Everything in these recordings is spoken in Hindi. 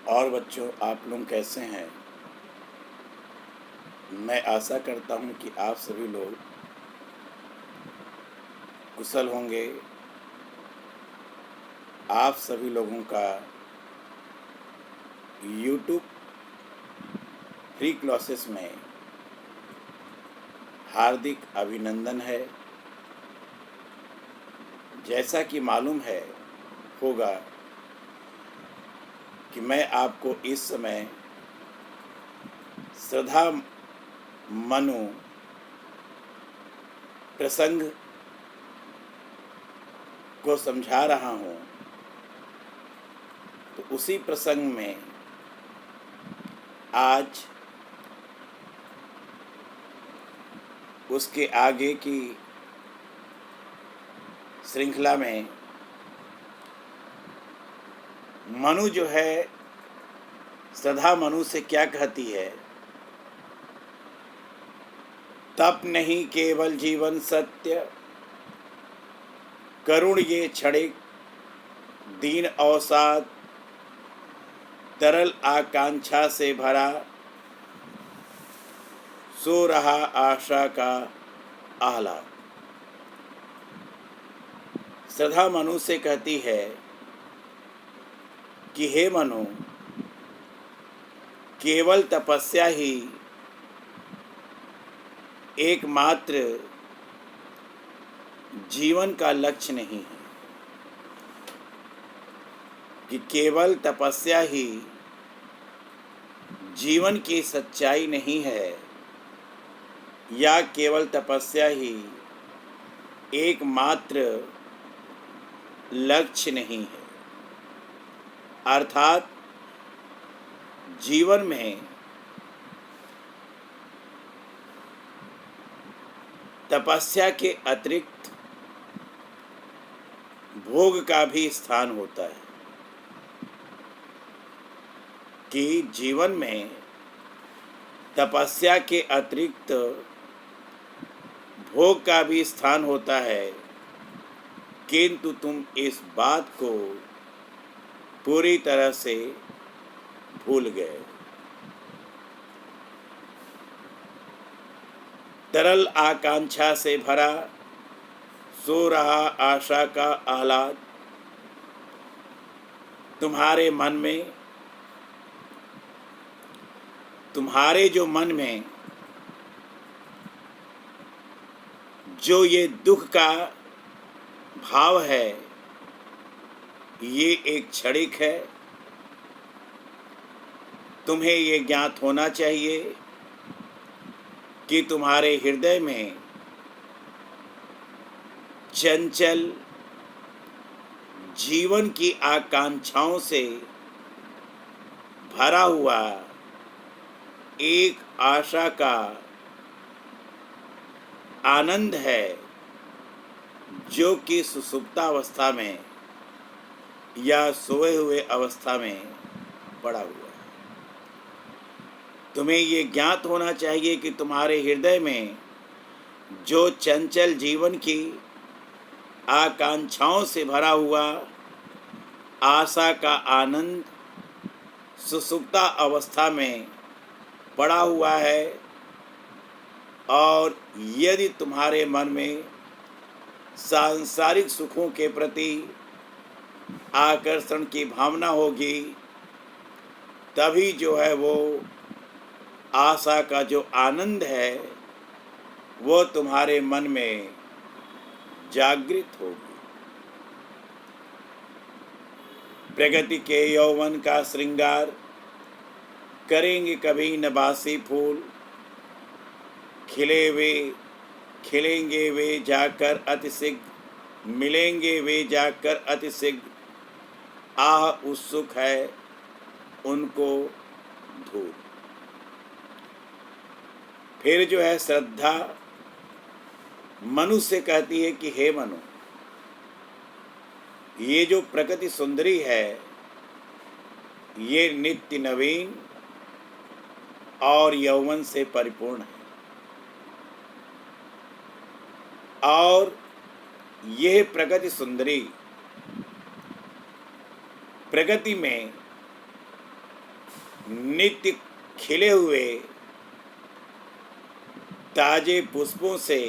और बच्चों, आप लोग कैसे हैं? मैं आशा करता हूँ कि आप सभी लोग कुशल होंगे। आप सभी लोगों का यूट्यूब फ्री क्लासेस में हार्दिक अभिनंदन है। जैसा कि मालूम है होगा कि मैं आपको इस समय श्रद्धा मनु प्रसंग को समझा रहा हूँ। तो उसी प्रसंग में आज उसके आगे की श्रृंखला में मनु जो है श्रद्धा मनु से क्या कहती है। तप नहीं केवल जीवन सत्य, करुण ये क्षणिक दीन अवसाद, तरल आकांक्षा से भरा, सो रहा आशा का आह्लाद। श्रद्धा मनु से कहती है कि हे मनु, केवल तपस्या ही एकमात्र जीवन का लक्ष्य नहीं है, कि केवल तपस्या ही जीवन की सच्चाई नहीं है, या केवल तपस्या ही एकमात्र लक्ष्य नहीं है। अर्थात जीवन में तपस्या के अतिरिक्त भोग का भी स्थान होता है, कि जीवन में तपस्या के अतिरिक्त भोग का भी स्थान होता है, किंतु तुम इस बात को पूरी तरह से भूल गए। तरल आकांक्षा से भरा, सो रहा आशा का आह्लाद। तुम्हारे मन में, तुम्हारे जो मन में जो ये दुख का भाव है, ये एक क्षणिक है। तुम्हें ये ज्ञात होना चाहिए कि तुम्हारे हृदय में चंचल जीवन की आकांक्षाओं से भरा हुआ एक आशा का आनंद है, जो कि सुषुप्तावस्था में या सोए हुए अवस्था में पड़ा हुआ है। तुम्हें ये ज्ञात होना चाहिए कि तुम्हारे हृदय में जो चंचल जीवन की आकांक्षाओं से भरा हुआ आशा का आनंद सुषुप्ता अवस्था में पड़ा हुआ है, और यदि तुम्हारे मन में सांसारिक सुखों के प्रति आकर्षण की भावना होगी, तभी जो है वो आशा का जो आनंद है वो तुम्हारे मन में जागृत होगी। प्रगति के यौवन का श्रृंगार करेंगे कभी न बासी फूल, खिलेंगे वे जाकर अति शीघ्र, मिलेंगे वे जाकर अति शीघ्र, आह उत्सुक है उनको धूल। फिर जो है श्रद्धा मनु से कहती है कि हे मनु, ये जो प्रकृति सुंदरी है, ये नित्य नवीन और यौवन से परिपूर्ण है, और यह प्रकृति सुंदरी प्रकृति में नित्य खिले हुए ताजे पुष्पों से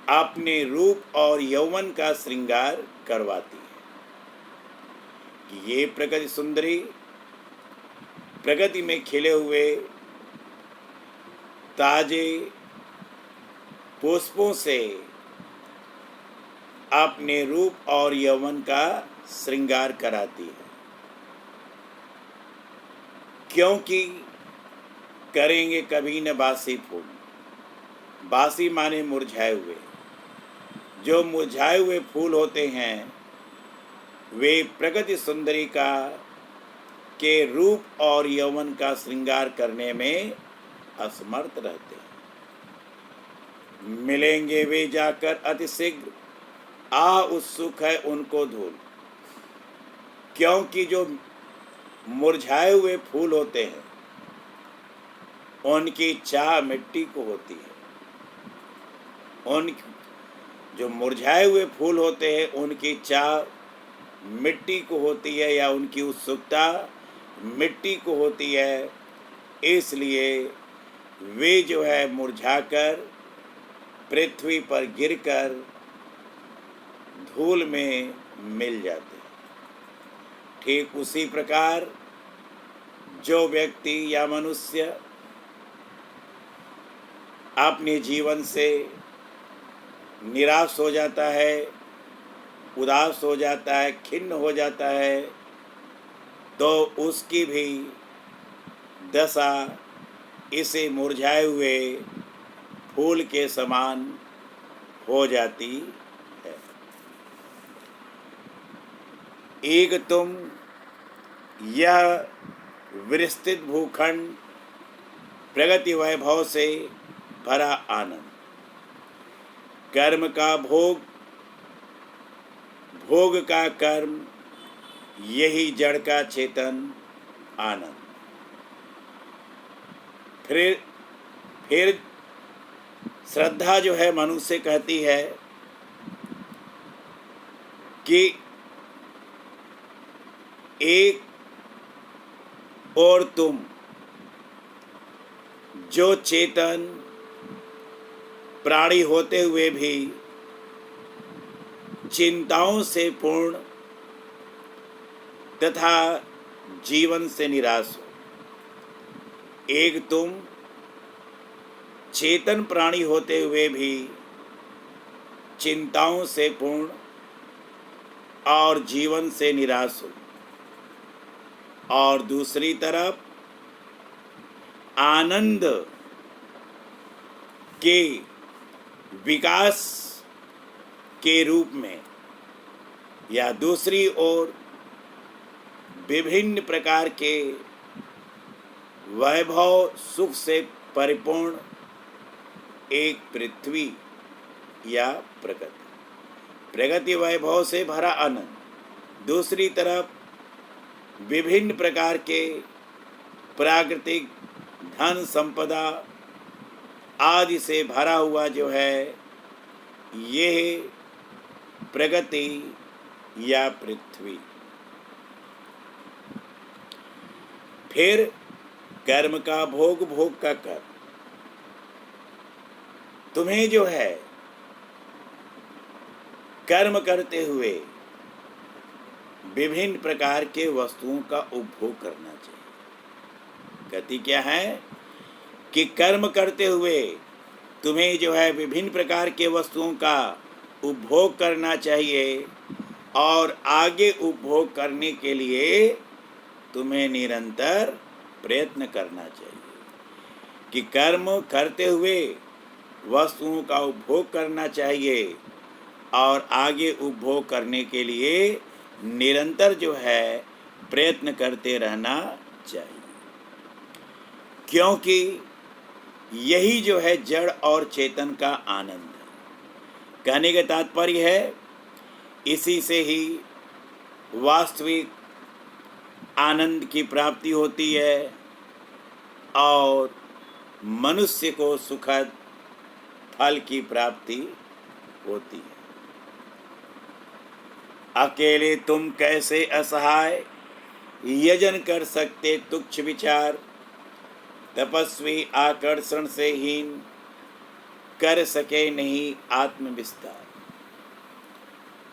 अपने रूप और यौवन का श्रृंगार करवाती है। कि ये प्रकृति सुंदरी प्रकृति में खिले हुए ताजे पुष्पों से अपने रूप और यौवन का श्रृंगार कराती है, क्योंकि करेंगे कभी न बासी फूल। बासी माने मुरझाए हुए। जो मुरझाए हुए फूल होते हैं वे प्रकृति सुंदरी का के रूप और यौवन का श्रृंगार करने में असमर्थ रहते हैं। मिलेंगे वे जाकर अति शीघ्र, आ उत्सुक है उनको धूल। क्योंकि जो मुरझाए हुए फूल होते हैं उनकी चाह मिट्टी को होती है। उन जो मुरझाए हुए फूल होते हैं उनकी चाह मिट्टी को होती है, या उनकी उत्सुकता मिट्टी को होती है। इसलिए वे जो है मुरझाकर पृथ्वी पर गिरकर धूल में मिल जाते हैं। ठीक उसी प्रकार जो व्यक्ति या मनुष्य अपने जीवन से निराश हो जाता है, उदास हो जाता है, खिन्न हो जाता है, तो उसकी भी दशा इसे मुरझाए हुए फूल के समान हो जाती है। एक तुम यह विस्तृत भूखंड प्रगति वैभव से भरा आनंद, कर्म का भोग, भोग का कर्म, यही जड़ का चेतन आनंद। फिर श्रद्धा जो है मनुष्य कहती है कि एक और तुम जो चेतन प्राणी होते हुए भी चिंताओं से पूर्ण तथा जीवन से निराश हो। एक तुम चेतन प्राणी होते हुए भी चिंताओं से पूर्ण और जीवन से निराश हो, और दूसरी तरफ आनंद के विकास के रूप में, या दूसरी ओर विभिन्न प्रकार के वैभव सुख से परिपूर्ण एक पृथ्वी या प्रगति वैभव से भरा आनंद, दूसरी तरफ विभिन्न प्रकार के प्राकृतिक धन संपदा आदि से भरा हुआ जो है यह प्रगति या पृथ्वी। फिर कर्म का भोग, भोग का कर्म। तुम्हें जो है कर्म करते हुए विभिन्न प्रकार के वस्तुओं का उपभोग करना चाहिए। गति क्या है कि कर्म करते हुए तुम्हें जो है विभिन्न प्रकार के वस्तुओं का उपभोग करना चाहिए, और आगे उपभोग करने के लिए तुम्हें निरंतर प्रयत्न करना चाहिए। कि कर्म करते हुए वस्तुओं का उपभोग करना चाहिए, और आगे उपभोग करने के लिए निरंतर जो है प्रयत्न करते रहना चाहिए। क्योंकि यही जो है जड़ और चेतन का आनंद है। कहने का तात्पर्य है इसी से ही वास्तविक आनंद की प्राप्ति होती है और मनुष्य को सुखद फल की प्राप्ति होती है। अकेले तुम कैसे असहाय, यजन कर सकते तुच्छ विचार, तपस्वी आकर्षण से हीन, कर सके नहीं आत्म विस्तार।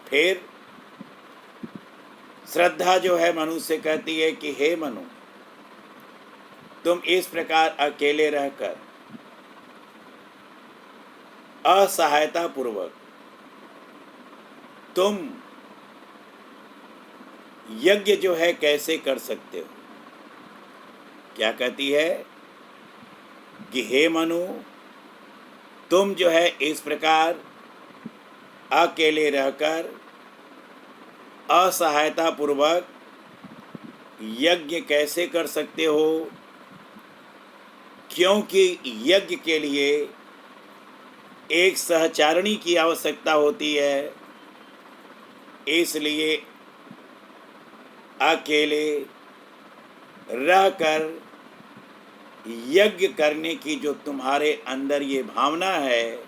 फिर श्रद्धा जो है मनु से कहती है कि हे मनु, तुम इस प्रकार अकेले रहकर असहायता पूर्वक तुम यज्ञ जो है कैसे कर सकते हो। क्या कहती है कि हे मनु, तुम जो है इस प्रकार अकेले रहकर असहायता पूर्वक यज्ञ कैसे कर सकते हो, क्योंकि यज्ञ के लिए एक सहचारिणी की आवश्यकता होती है। इसलिए अकेले रहकर यज्ञ करने की जो तुम्हारे अंदर ये भावना है,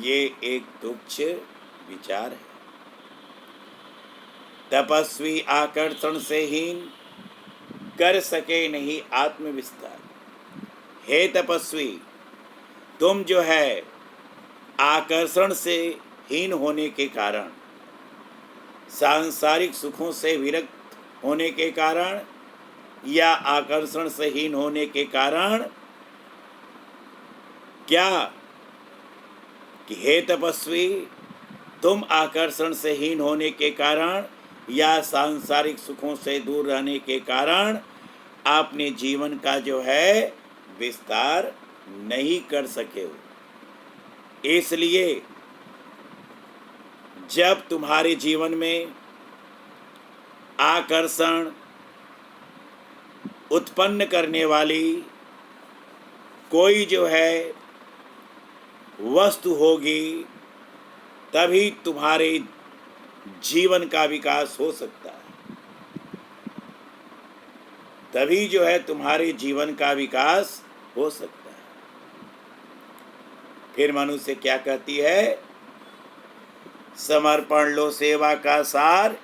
ये एक तुच्छ विचार है। तपस्वी आकर्षण से हीन, कर सके नहीं आत्म विस्तार। हे तपस्वी, तुम जो है आकर्षण से हीन होने के कारण, सांसारिक सुखों से विरक्त होने के कारण या आकर्षण से हीन होने के कारण, क्या कि हे तपस्वी, तुम आकर्षण से हीन होने के कारण या सांसारिक सुखों से दूर रहने के कारण अपने जीवन का जो है विस्तार नहीं कर सके हो। इसलिए जब तुम्हारे जीवन में आकर्षण उत्पन्न करने वाली कोई जो है वस्तु होगी, तभी तुम्हारे जीवन का विकास हो सकता है, तभी जो है तुम्हारे जीवन का विकास हो सकता है। फिर मनुष्य क्या कहती है, समर्पण लो सेवा का सार,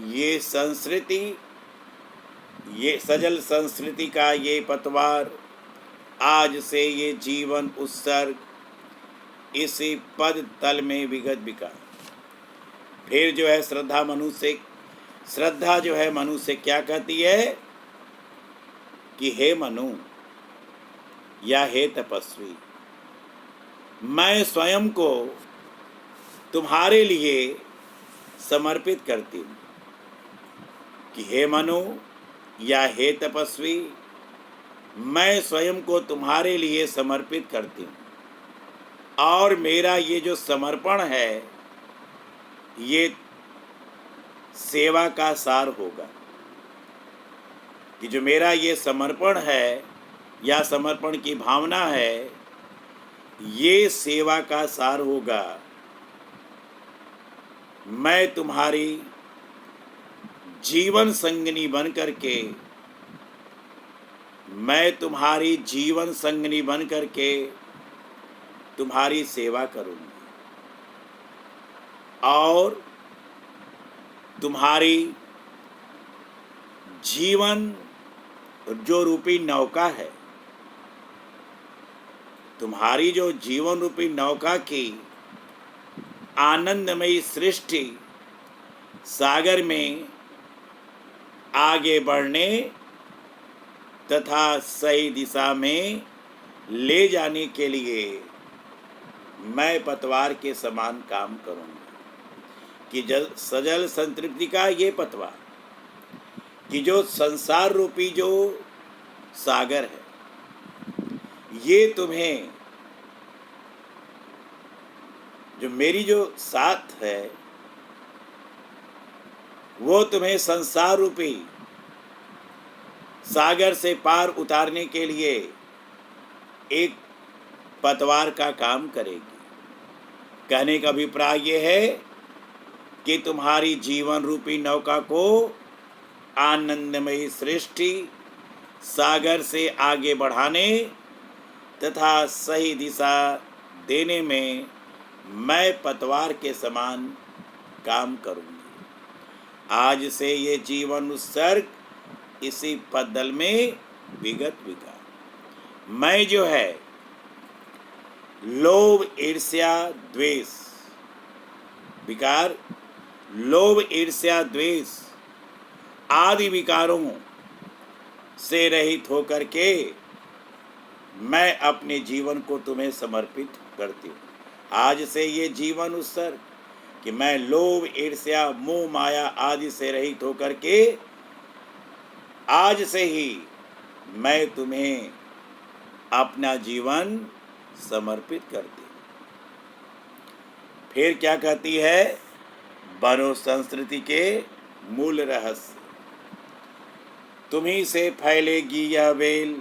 ये संस्कृति, ये सजल संस्कृति का ये पतवार, आज से ये जीवन उत्सर्ग, इसी पद तल में विगत विकार। फिर जो है श्रद्धा जो है मनु से क्या कहती है कि हे मनु या हे तपस्वी, मैं स्वयं को तुम्हारे लिए समर्पित करती हूँ। कि हे मनु या हे तपस्वी, मैं स्वयं को तुम्हारे लिए समर्पित करती हूँ, और मेरा ये जो समर्पण है ये सेवा का सार होगा। कि जो मेरा ये समर्पण है या समर्पण की भावना है, ये सेवा का सार होगा। मैं तुम्हारी जीवन संगिनी बन करके, मैं तुम्हारी जीवन संगिनी बन करके तुम्हारी सेवा करूँगी, और तुम्हारी जीवन जो रूपी नौका है, तुम्हारी जो जीवन रूपी नौका की आनंदमयी सृष्टि सागर में आगे बढ़ने तथा सही दिशा में ले जाने के लिए मैं पतवार के समान काम करूँगा। कि सजल संतृप्ति का ये पतवार, कि जो संसार रूपी जो सागर है, ये तुम्हें, जो मेरी जो साथ है, वो तुम्हें संसार रूपी सागर से पार उतारने के लिए एक पतवार का काम करेगी। कहने का अभिप्राय ये है कि तुम्हारी जीवन रूपी नौका को आनंदमयी सृष्टि सागर से आगे बढ़ाने तथा सही दिशा देने में मैं पतवार के समान काम करूँगी। आज से ये जीवन उत्सर्ग इसी पद्दल में विगत विकार। मैं जो है लोभ ईर्ष्या द्वेष विकार, लोभ ईर्ष्या द्वेष आदि विकारों से रहित होकर के मैं अपने जीवन को तुम्हें समर्पित करती हूँ। आज से ये जीवन उत्सर्ग कि मैं लोभ ईर्ष्या मोह माया आदि से रहित होकर के आज से ही मैं तुम्हें अपना जीवन समर्पित करती हूँ। फिर क्या कहती है? बनो संस्कृति के मूल रहस्य, तुम्ही से फैलेगी यह बेल,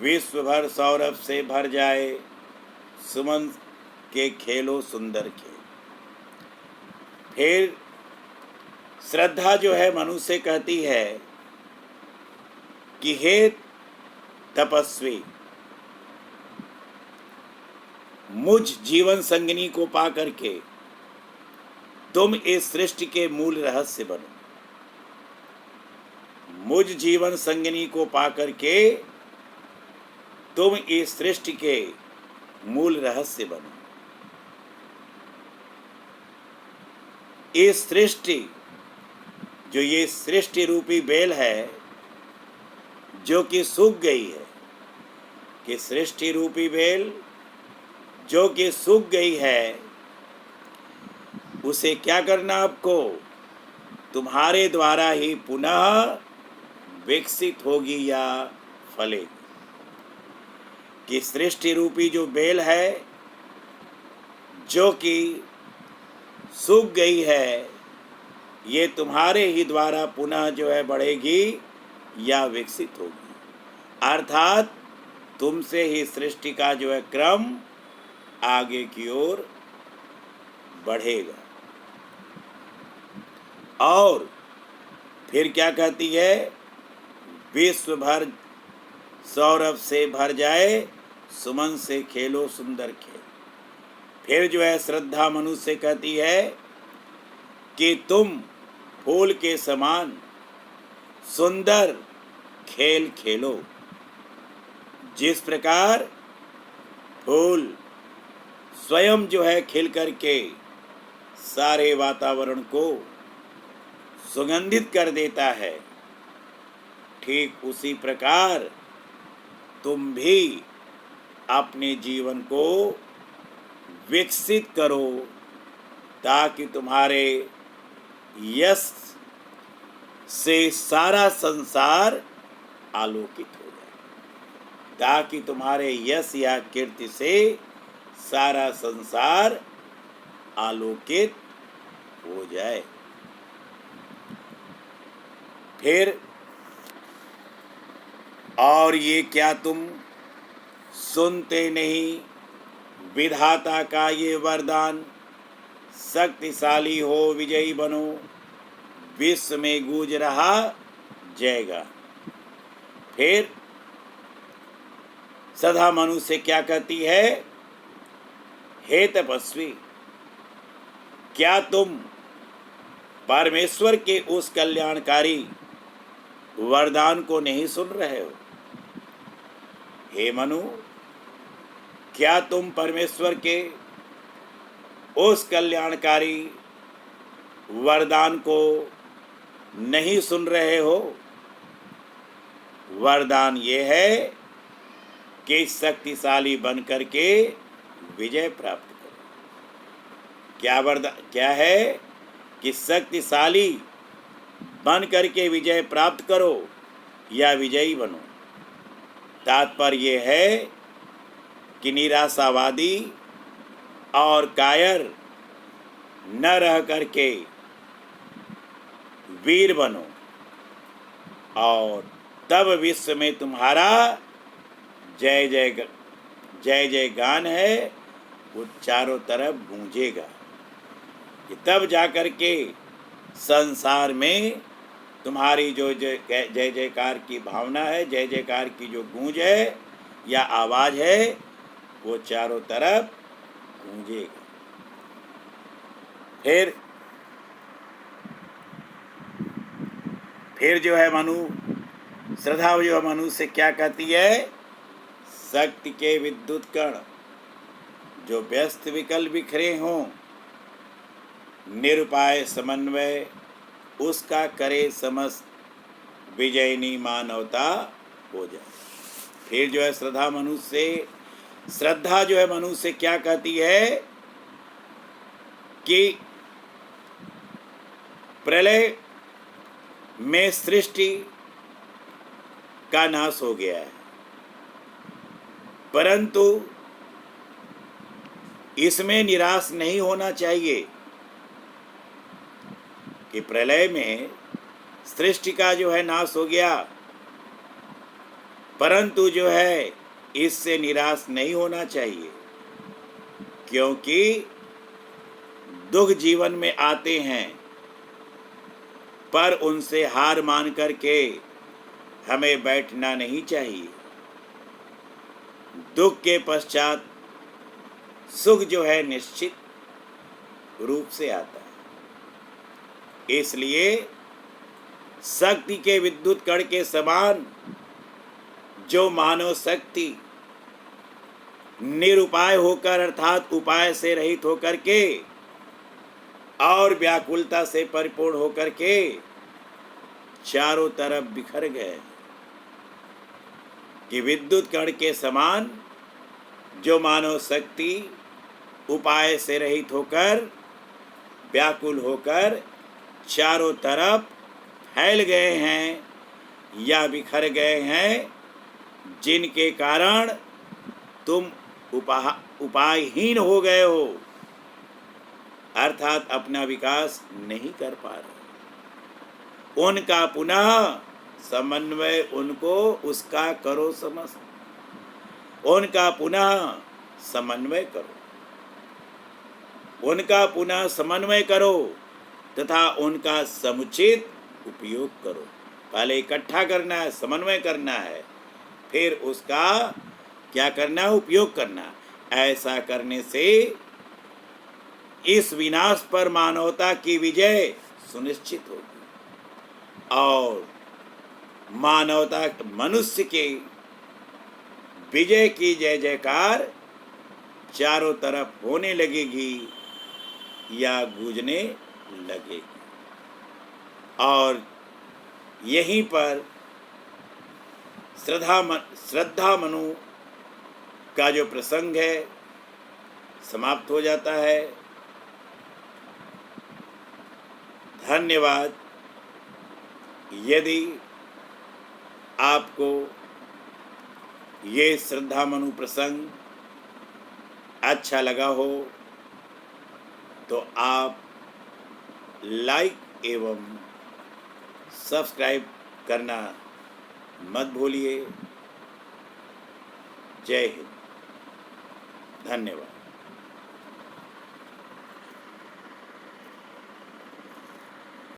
विश्व भर सौरभ से भर जाए, सुमन के खेलो सुंदर खेल। फिर श्रद्धा जो है मनुष्य कहती है कि हे तपस्वी, मुझ जीवन संगिनी को पा करके तुम इस सृष्टि के मूल रहस्य बनो। मुझ जीवन संगिनी को पा करके तुम इस सृष्टि के मूल रहस्य बनो। इस सृष्टि जो ये सृष्टि रूपी बेल है जो कि सूख गई है, कि सृष्टि रूपी बेल जो कि सूख गई है, उसे क्या करना आपको? तुम्हारे द्वारा ही पुनः विकसित होगी या फलेगी। कि सृष्टि रूपी जो बेल है जो कि सूख गई है, ये तुम्हारे ही द्वारा पुनः जो है बढ़ेगी या विकसित होगी। अर्थात तुमसे ही सृष्टि का जो है क्रम आगे की ओर बढ़ेगा। और फिर क्या कहती है? विश्व भर सौरभ से भर जाए, सुमन से खेलो सुंदर खेल। फिर जो है श्रद्धा मनुष्य कहती है कि तुम फूल के समान सुंदर खेल खेलो। जिस प्रकार फूल स्वयं जो है खिल करके सारे वातावरण को सुगंधित कर देता है, ठीक उसी प्रकार तुम भी अपने जीवन को विकसित करो ताकि तुम्हारे यश से सारा संसार आलोकित हो जाए, ताकि तुम्हारे यश या कीर्ति से सारा संसार आलोकित हो जाए। फिर और ये क्या तुम सुनते नहीं विधाता का ये वरदान, शक्तिशाली हो विजयी बनो, विश्व में गूंज रहा जयगा। फिर सदा मनुष्य क्या कहती है? हे तपस्वी, क्या तुम परमेश्वर के उस कल्याणकारी वरदान को नहीं सुन रहे हो? हे मनु, क्या तुम परमेश्वर के उस कल्याणकारी वरदान को नहीं सुन रहे हो? वरदान ये है कि शक्तिशाली बन करके विजय प्राप्त करो। क्या वरदान क्या है? कि शक्तिशाली बन करके विजय प्राप्त करो या विजयी बनो। तात्पर्य ये है कि निराशावादी और कायर न रह करके वीर बनो, और तब विश्व में तुम्हारा जय जय जय जय गान है वो चारों तरफ गूंजेगा। कि तब जाकर के संसार में तुम्हारी जो जय जयकार की भावना है, जय जयकार की जो गूंज है या आवाज़ है, वो चारों तरफ गूंजेगा। फिर फिर जो है श्रद्धा जो मनु से क्या कहती है? शक्ति के विद्युत कण जो व्यस्त विकल बिखरे हों, निरुपाय समन्वय उसका करे समस्त विजयनी मानवता हो जाए। फिर जो है श्रद्धा जो है मनु से क्या कहती है कि प्रलय में सृष्टि का नाश हो गया है, परंतु इसमें निराश नहीं होना चाहिए कि प्रलय में सृष्टि का जो है नाश हो गया, परंतु जो है इससे निराश नहीं होना चाहिए, क्योंकि दुख जीवन में आते हैं, पर उनसे हार मान करके हमें बैठना नहीं चाहिए। दुख के पश्चात सुख जो है निश्चित रूप से आता है। इसलिए शक्ति के विद्युत कण के समान जो मानव शक्ति निरुपाय होकर अर्थात उपाय से रहित होकर के और व्याकुलता से परिपूर्ण होकर के चारों तरफ बिखर गए, कि विद्युत कण के समान जो मानव शक्ति उपाय से रहित होकर व्याकुल होकर चारों तरफ फैल गए हैं या बिखर गए हैं, जिनके कारण तुम उपायहीन हो गए हो, अर्थात अपना विकास नहीं कर पा रहे। उनका पुनः समन्वय उनको उसका करो समस्त, उनका पुनः समन्वय करो, उनका पुनः समन्वय करो तथा उनका समुचित उपयोग करो। पहले इकट्ठा करना है, समन्वय करना है, फिर उसका क्या करना है? उपयोग करना। ऐसा करने से इस विनाश पर मानवता की विजय सुनिश्चित होगी और मानवता मनुष्य के विजय की जय जयकार चारों तरफ होने लगेगी या गूंजने लगेगी। और यहीं पर श्रद्धा मनु का जो प्रसंग है समाप्त हो जाता है। धन्यवाद। यदि आपको ये श्रद्धा मनु प्रसंग अच्छा लगा हो तो आप लाइक एवं सब्सक्राइब करना मत भूलिए। जय हिंद। धन्यवाद।